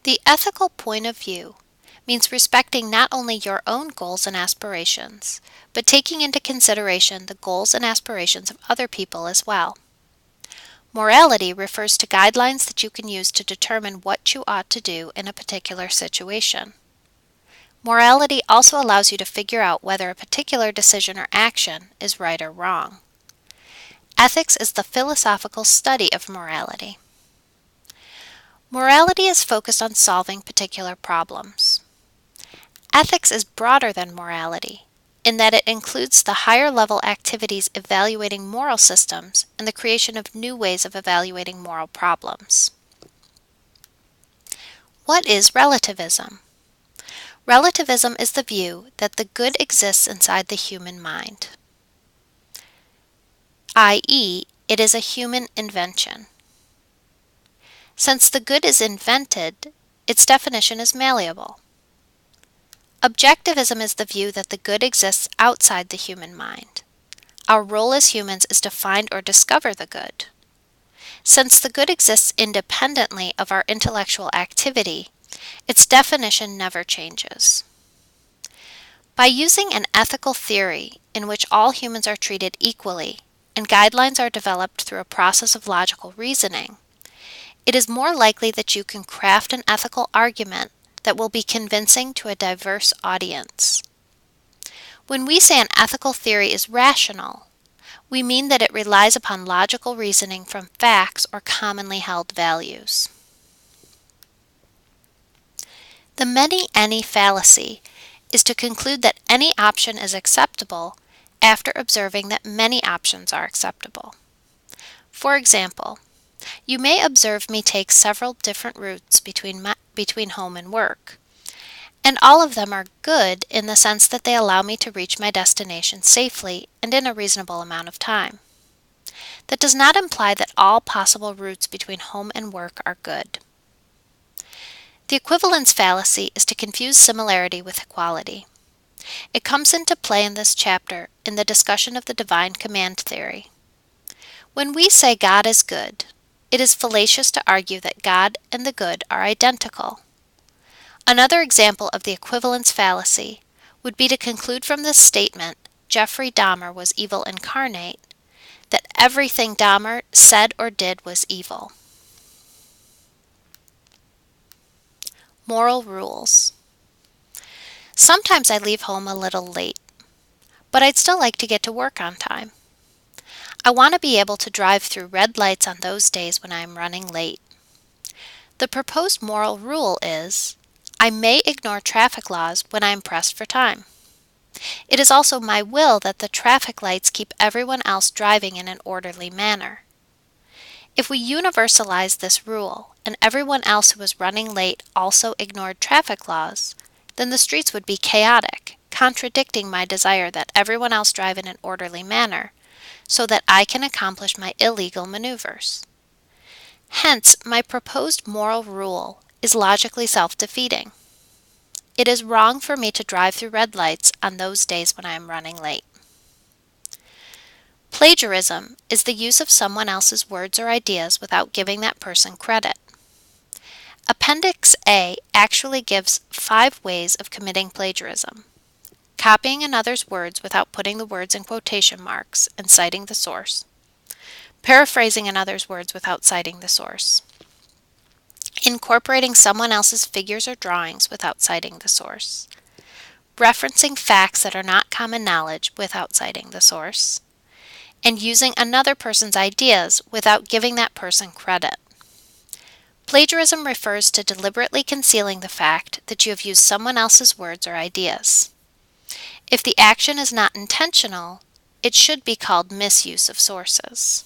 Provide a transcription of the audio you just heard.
The ethical point of view means respecting not only your own goals and aspirations, but taking into consideration the goals and aspirations of other people as well. Morality refers to guidelines that you can use to determine what you ought to do in a particular situation. Morality also allows you to figure out whether a particular decision or action is right or wrong. Ethics is the philosophical study of morality. Morality is focused on solving particular problems. Ethics is broader than morality, in that it includes the higher level activities evaluating moral systems and the creation of new ways of evaluating moral problems. What is relativism? Relativism is the view that the good exists inside the human mind, i.e., it is a human invention. Since the good is invented, its definition is malleable. Objectivism is the view that the good exists outside the human mind. Our role as humans is to find or discover the good. Since the good exists independently of our intellectual activity, its definition never changes. By using an ethical theory in which all humans are treated equally and guidelines are developed through a process of logical reasoning, it is more likely that you can craft an ethical argument that will be convincing to a diverse audience. When we say an ethical theory is rational, we mean that it relies upon logical reasoning from facts or commonly held values. The many-any fallacy is to conclude that any option is acceptable after observing that many options are acceptable. For example, you may observe me take several different routes between home and work, and all of them are good in the sense that they allow me to reach my destination safely and in a reasonable amount of time. That does not imply that all possible routes between home and work are good. The equivalence fallacy is to confuse similarity with equality. It comes into play in this chapter in the discussion of the divine command theory. When we say God is good, it is fallacious to argue that God and the good are identical. Another example of the equivalence fallacy would be to conclude from this statement, Jeffrey Dahmer was evil incarnate, that everything Dahmer said or did was evil. Moral rules. Sometimes I leave home a little late, but I'd still like to get to work on time. I want to be able to drive through red lights on those days when I am running late. The proposed moral rule is, I may ignore traffic laws when I am pressed for time. It is also my will that the traffic lights keep everyone else driving in an orderly manner. If we universalize this rule, and everyone else who was running late also ignored traffic laws, then the streets would be chaotic, contradicting my desire that everyone else drive in an orderly manner, so that I can accomplish my illegal maneuvers. Hence, my proposed moral rule is logically self-defeating. It is wrong for me to drive through red lights on those days when I am running late. Plagiarism is the use of someone else's words or ideas without giving that person credit. Appendix A actually gives 5 ways of committing plagiarism. Copying another's words without putting the words in quotation marks and citing the source. Paraphrasing another's words without citing the source. Incorporating someone else's figures or drawings without citing the source. Referencing facts that are not common knowledge without citing the source. And using another person's ideas without giving that person credit. Plagiarism refers to deliberately concealing the fact that you have used someone else's words or ideas. If the action is not intentional, it should be called misuse of sources.